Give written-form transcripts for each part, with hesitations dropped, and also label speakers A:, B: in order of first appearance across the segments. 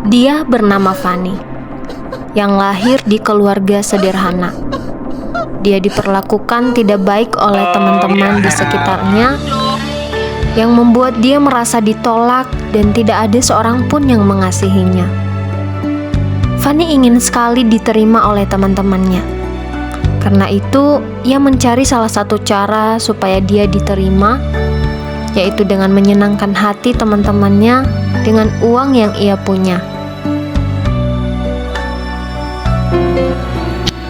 A: Dia bernama Fanny, yang lahir di keluarga sederhana. Dia diperlakukan tidak baik oleh teman-teman di sekitarnya, yang membuat dia merasa ditolak dan tidak ada seorang pun yang mengasihinya. Fanny ingin sekali diterima oleh teman-temannya. Karena itu, ia mencari salah satu cara supaya dia diterima, yaitu dengan menyenangkan hati teman-temannya dengan uang yang ia punya.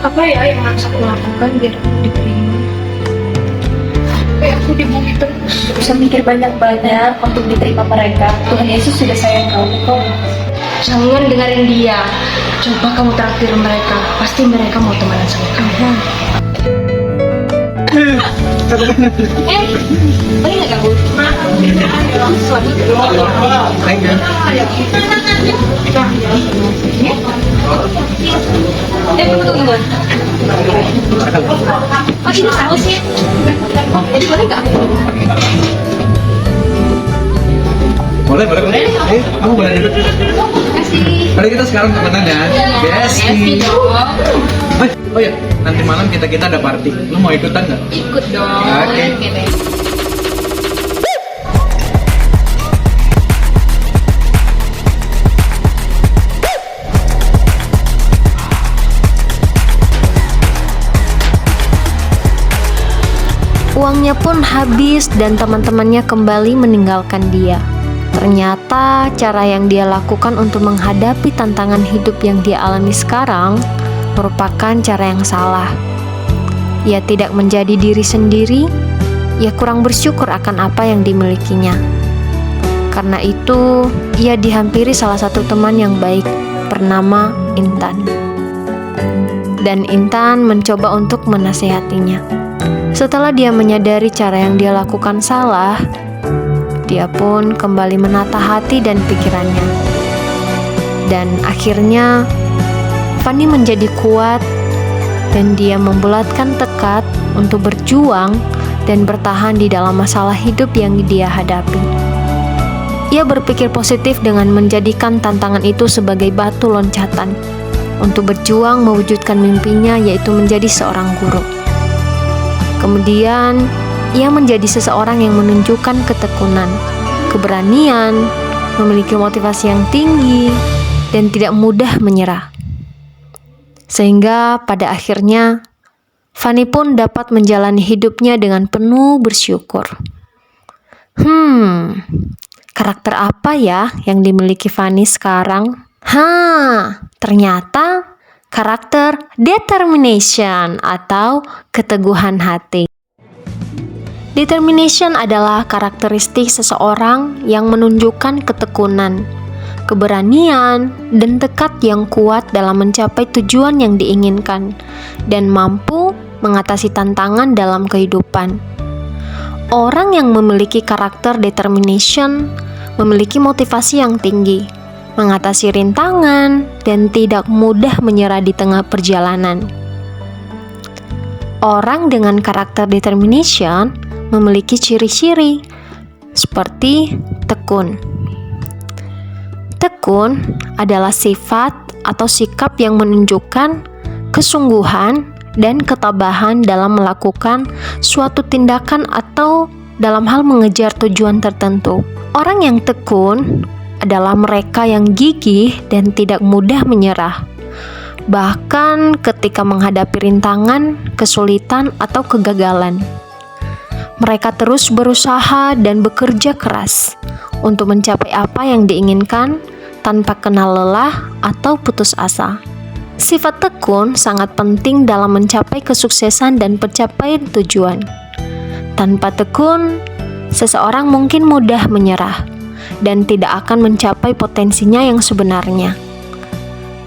B: Apa ya yang harus aku lakukan biar aku diterima? Aku di bumi terus, bisa mikir banyak-banyak untuk diterima mereka. Tuhan Yesus sudah sayang kamu kok.
C: Jangan dengerin dia. Coba kamu traktir mereka, pasti mereka mau temenan sama kamu.
B: Boleh nggak kamu? Tunggu. Oh, ini tahu sih. Boleh nggak?
D: Boleh. Kamu boleh duduk.
B: Kasih.
D: Mari kita sekarang temenan ya. Besti. Oh ya, nanti malam kita ada party. Lu mau ikutan nggak?
B: Ikut dong.
D: Oke.
A: Uangnya pun habis dan teman-temannya kembali meninggalkan dia. Ternyata cara yang dia lakukan untuk menghadapi tantangan hidup yang dia alami sekarang merupakan cara yang salah. Ia tidak menjadi diri sendiri, ia kurang bersyukur akan apa yang dimilikinya. Karena itu, ia dihampiri salah satu teman yang baik bernama Intan. Dan Intan mencoba untuk menasihatinya. Setelah dia menyadari cara yang dia lakukan salah, dia pun kembali menata hati dan pikirannya. Dan akhirnya, Fanny menjadi kuat dan dia membulatkan tekad untuk berjuang dan bertahan di dalam masalah hidup yang dia hadapi. Ia berpikir positif dengan menjadikan tantangan itu sebagai batu loncatan untuk berjuang mewujudkan mimpinya, yaitu menjadi seorang guru. Kemudian, ia menjadi seseorang yang menunjukkan ketekunan, keberanian, memiliki motivasi yang tinggi, dan tidak mudah menyerah. Sehingga pada akhirnya, Fanny pun dapat menjalani hidupnya dengan penuh bersyukur. Karakter apa ya yang dimiliki Fanny sekarang? Ternyata karakter determination atau keteguhan hati. Determination adalah karakteristik seseorang yang menunjukkan ketekunan, keberanian, dan tekad yang kuat dalam mencapai tujuan yang diinginkan dan mampu mengatasi tantangan dalam kehidupan. Orang yang memiliki karakter determination memiliki motivasi yang tinggi, mengatasi rintangan, dan tidak mudah menyerah di tengah perjalanan. Orang dengan karakter determination memiliki ciri-ciri seperti tekun. Tekun adalah sifat atau sikap yang menunjukkan kesungguhan dan ketabahan dalam melakukan suatu tindakan atau dalam hal mengejar tujuan tertentu. Orang yang tekun adalah mereka yang gigih dan tidak mudah menyerah. Bahkan ketika menghadapi rintangan, kesulitan, atau kegagalan. Mereka terus berusaha dan bekerja keras untuk mencapai apa yang diinginkan tanpa kenal lelah atau putus asa. Sifat tekun sangat penting dalam mencapai kesuksesan dan pencapaian tujuan. Tanpa tekun, seseorang mungkin mudah menyerah dan tidak akan mencapai potensinya yang sebenarnya.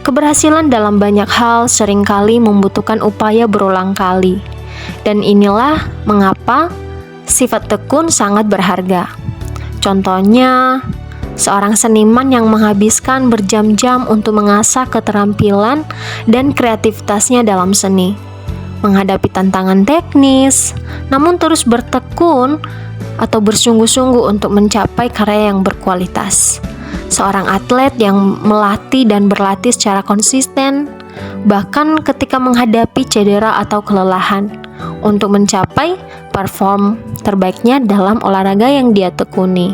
A: Keberhasilan dalam banyak hal seringkali membutuhkan upaya berulang kali, dan inilah mengapa sifat tekun sangat berharga. Contohnya, seorang seniman yang menghabiskan berjam-jam untuk mengasah keterampilan dan kreativitasnya dalam seni, menghadapi tantangan teknis, namun terus bertekun atau bersungguh-sungguh untuk mencapai karya yang berkualitas. seorang atlet yang melatih dan berlatih secara konsisten, bahkan ketika menghadapi cedera atau kelelahan, untuk mencapai perform terbaiknya dalam olahraga yang dia tekuni.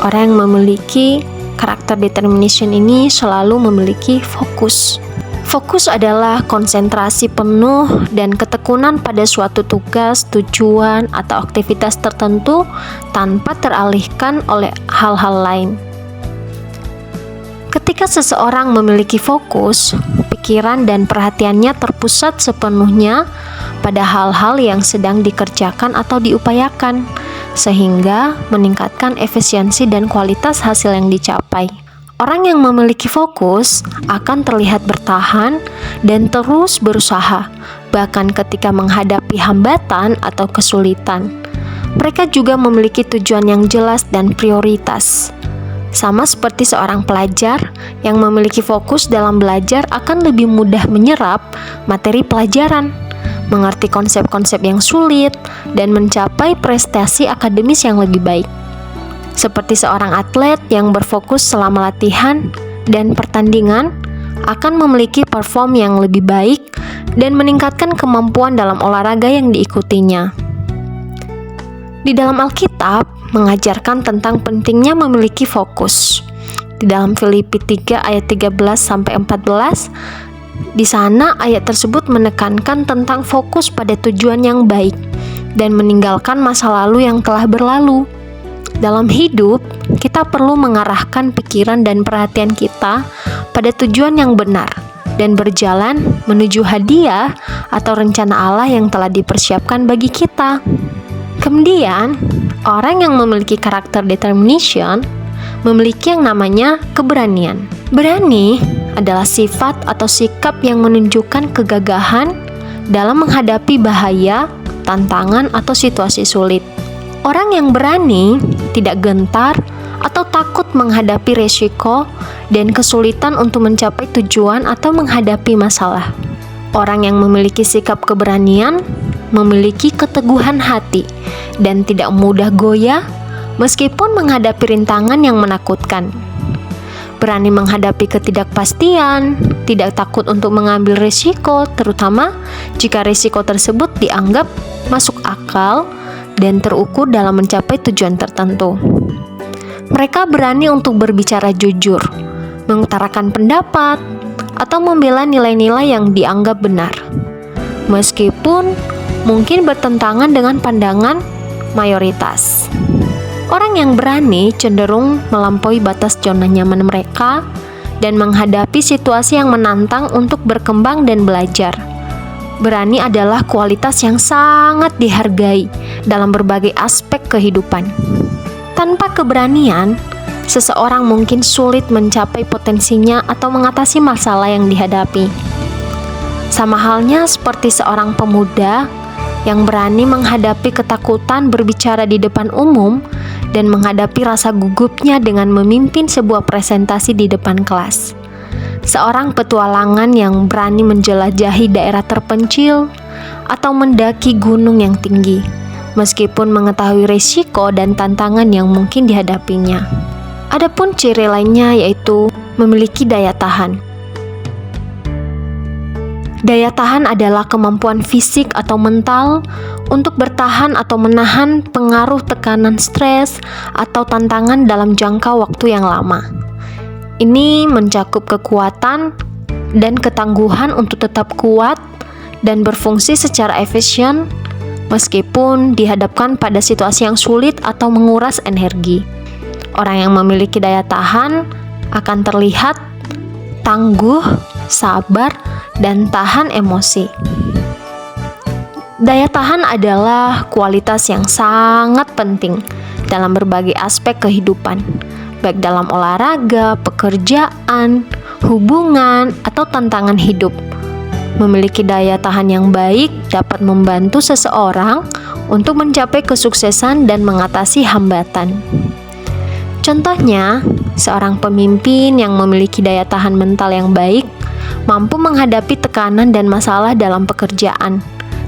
A: Orang yang memiliki karakter determination ini selalu memiliki fokus. Fokus adalah konsentrasi penuh dan ketekunan pada suatu tugas, tujuan, atau aktivitas tertentu tanpa teralihkan oleh hal-hal lain. Ketika seseorang memiliki fokus, pikiran dan perhatiannya terpusat sepenuhnya pada hal-hal yang sedang dikerjakan atau diupayakan, sehingga meningkatkan efisiensi dan kualitas hasil yang dicapai. Orang yang memiliki fokus akan terlihat bertahan dan terus berusaha, bahkan ketika menghadapi hambatan atau kesulitan. Mereka juga memiliki tujuan yang jelas dan prioritas. Sama seperti seorang pelajar yang memiliki fokus dalam belajar akan lebih mudah menyerap materi pelajaran, mengerti konsep-konsep yang sulit, dan mencapai prestasi akademis yang lebih baik. Seperti seorang atlet yang berfokus selama latihan dan pertandingan akan memiliki perform yang lebih baik dan meningkatkan kemampuan dalam olahraga yang diikutinya. Di dalam Alkitab mengajarkan tentang pentingnya memiliki fokus. Di dalam Filipi 3 ayat 13-14, di sana ayat tersebut menekankan tentang fokus pada tujuan yang baik dan meninggalkan masa lalu yang telah berlalu. Dalam hidup, kita perlu mengarahkan pikiran dan perhatian kita pada tujuan yang benar dan berjalan menuju hadiah atau rencana Allah yang telah dipersiapkan bagi kita. Kemudian, orang yang memiliki karakter determination memiliki yang namanya keberanian. Berani adalah sifat atau sikap yang menunjukkan kegagahan dalam menghadapi bahaya, tantangan, atau situasi sulit. Orang yang berani tidak gentar atau takut menghadapi resiko dan kesulitan untuk mencapai tujuan atau menghadapi masalah. Orang yang memiliki sikap keberanian memiliki keteguhan hati dan tidak mudah goyah meskipun menghadapi rintangan yang menakutkan. Berani menghadapi ketidakpastian, tidak takut untuk mengambil risiko, terutama jika risiko tersebut dianggap masuk akal dan terukur dalam mencapai tujuan tertentu. Mereka berani untuk berbicara jujur, mengutarakan pendapat, atau membela nilai-nilai yang dianggap benar, meskipun mungkin bertentangan dengan pandangan mayoritas. Orang yang berani cenderung melampaui batas zona nyaman mereka dan menghadapi situasi yang menantang untuk berkembang dan belajar. Berani adalah kualitas yang sangat dihargai dalam berbagai aspek kehidupan. Tanpa keberanian, seseorang mungkin sulit mencapai potensinya atau mengatasi masalah yang dihadapi. Sama halnya seperti seorang pemuda yang berani menghadapi ketakutan berbicara di depan umum dan menghadapi rasa gugupnya dengan memimpin sebuah presentasi di depan kelas. Seorang petualangan yang berani menjelajahi daerah terpencil atau mendaki gunung yang tinggi, meskipun mengetahui risiko dan tantangan yang mungkin dihadapinya. Adapun ciri lainnya yaitu memiliki daya tahan. Daya tahan adalah kemampuan fisik atau mental untuk bertahan atau menahan pengaruh tekanan stres atau tantangan dalam jangka waktu yang lama. Ini mencakup kekuatan dan ketangguhan untuk tetap kuat dan berfungsi secara efisien meskipun dihadapkan pada situasi yang sulit atau menguras energi. Orang yang memiliki daya tahan akan terlihat tangguh, sabar, dan tahan emosi. Daya tahan adalah kualitas yang sangat penting dalam berbagai aspek kehidupan, baik dalam olahraga, pekerjaan, hubungan, atau tantangan hidup. Memiliki daya tahan yang baik dapat membantu seseorang untuk mencapai kesuksesan dan mengatasi hambatan. Contohnya, seorang pemimpin yang memiliki daya tahan mental yang baik mampu menghadapi tekanan dan masalah dalam pekerjaan,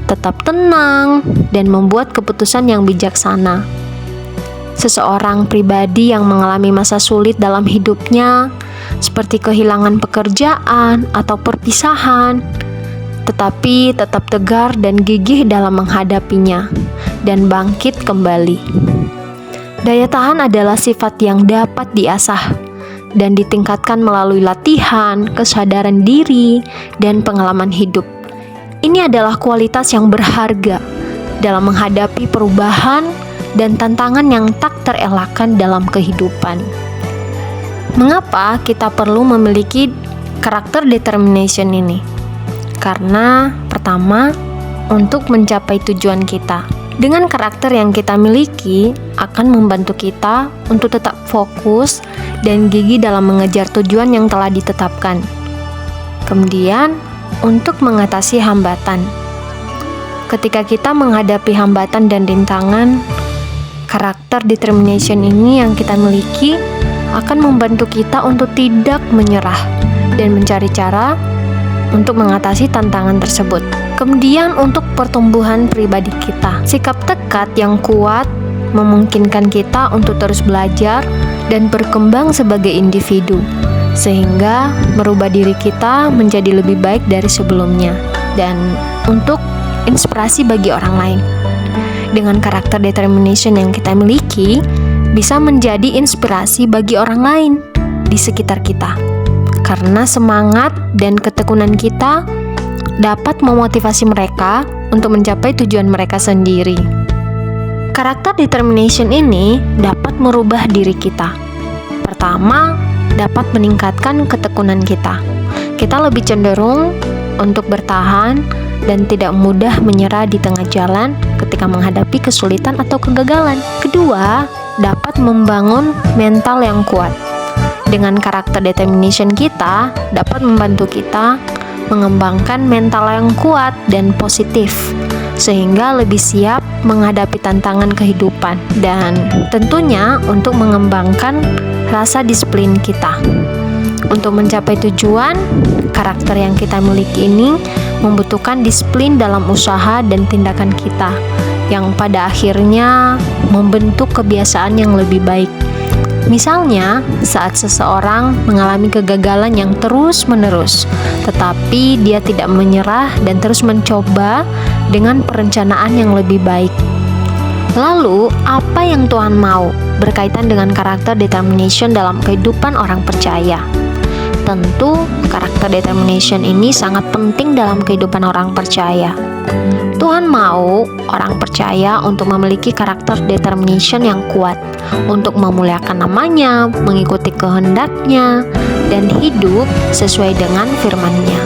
A: tetap tenang, dan membuat keputusan yang bijaksana. seseorang pribadi yang mengalami masa sulit dalam hidupnya, seperti kehilangan pekerjaan atau perpisahan, tetapi tetap tegar dan gigih dalam menghadapinya dan bangkit kembali. Daya tahan adalah sifat yang dapat diasah dan ditingkatkan melalui latihan, kesadaran diri, dan pengalaman hidup. Ini adalah kualitas yang berharga dalam menghadapi perubahan dan tantangan yang tak terelakkan dalam kehidupan. Mengapa kita perlu memiliki karakter determination ini? Karena pertama, untuk mencapai tujuan kita. Dengan karakter yang kita miliki akan membantu kita untuk tetap fokus dan gigih dalam mengejar tujuan yang telah ditetapkan. Kemudian, untuk mengatasi hambatan. Ketika kita menghadapi hambatan dan rintangan, karakter determination ini yang kita miliki akan membantu kita untuk tidak menyerah dan mencari cara untuk mengatasi tantangan tersebut. Kemudian untuk pertumbuhan pribadi kita, sikap tekad yang kuat memungkinkan kita untuk terus belajar dan berkembang sebagai individu, sehingga merubah diri kita menjadi lebih baik dari sebelumnya dan untuk inspirasi bagi orang lain. Dengan karakter determination yang kita miliki, bisa menjadi inspirasi bagi orang lain di sekitar kita. Karena semangat dan ketekunan kita dapat memotivasi mereka untuk mencapai tujuan mereka sendiri. Karakter determination ini dapat merubah diri kita. Pertama, dapat meningkatkan ketekunan kita. Kita lebih cenderung untuk bertahan dan tidak mudah menyerah di tengah jalan ketika menghadapi kesulitan atau kegagalan. Kedua, dapat membangun mental yang kuat. Dengan karakter determination kita dapat membantu kita mengembangkan mental yang kuat dan positif, sehingga lebih siap menghadapi tantangan kehidupan dan tentunya untuk mengembangkan rasa disiplin kita. Untuk mencapai tujuan, karakter yang kita miliki ini membutuhkan disiplin dalam usaha dan tindakan kita, yang pada akhirnya membentuk kebiasaan yang lebih baik. Misalnya, saat seseorang mengalami kegagalan yang terus-menerus, tetapi dia tidak menyerah dan terus mencoba dengan perencanaan yang lebih baik. Lalu, apa yang Tuhan mau berkaitan dengan karakter determination dalam kehidupan orang percaya? Tentu, karakter determination ini sangat penting dalam kehidupan orang percaya. Tuhan mau orang percaya untuk memiliki karakter determination yang kuat, untuk memuliakan namanya, mengikuti kehendaknya, dan hidup sesuai dengan firman-Nya.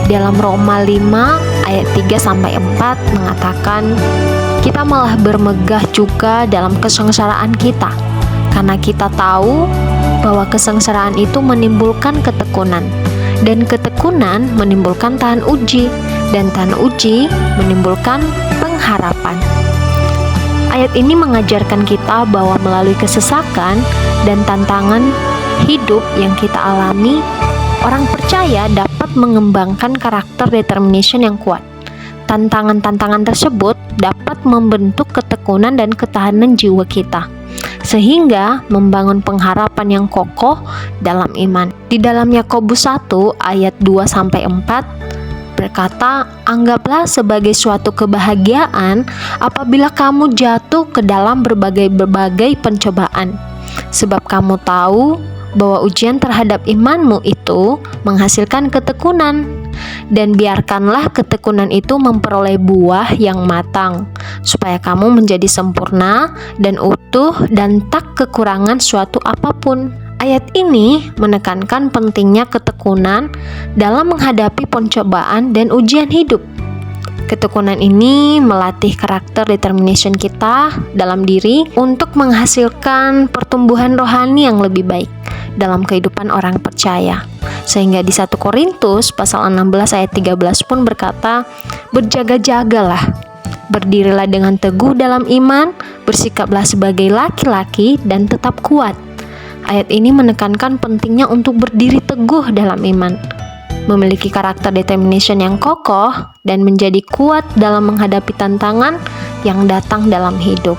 A: Dalam Roma 5 ayat 3-4 mengatakan, kita malah bermegah juga dalam kesengsaraan kita, karena kita tahu bahwa kesengsaraan itu menimbulkan ketekunan, dan ketekunan menimbulkan tahan uji, dan tahan uji menimbulkan pengharapan. Ayat ini mengajarkan kita bahwa melalui kesesakan dan tantangan hidup yang kita alami, orang percaya dapat mengembangkan karakter determination yang kuat. Tantangan-tantangan tersebut dapat membentuk ketekunan dan ketahanan jiwa kita, sehingga membangun pengharapan yang kokoh dalam iman. Di dalam Yakobus 1 ayat 2-4 berkata, anggaplah sebagai suatu kebahagiaan apabila kamu jatuh ke dalam berbagai pencobaan, sebab kamu tahu bahwa ujian terhadap imanmu itu menghasilkan ketekunan. Dan biarkanlah ketekunan itu memperoleh buah yang matang, supaya kamu menjadi sempurna dan utuh dan tak kekurangan suatu apapun. Ayat ini menekankan pentingnya ketekunan dalam menghadapi pencobaan dan ujian hidup. Ketekunan ini melatih karakter determination kita dalam diri untuk menghasilkan pertumbuhan rohani yang lebih baik dalam kehidupan orang percaya. Sehingga di 1 Korintus pasal 16 ayat 13 pun berkata, berjaga-jagalah, berdirilah dengan teguh dalam iman, bersikaplah sebagai laki-laki dan tetap kuat. Ayat ini menekankan pentingnya untuk berdiri teguh dalam iman, memiliki karakter determination yang kokoh, dan menjadi kuat dalam menghadapi tantangan yang datang dalam hidup.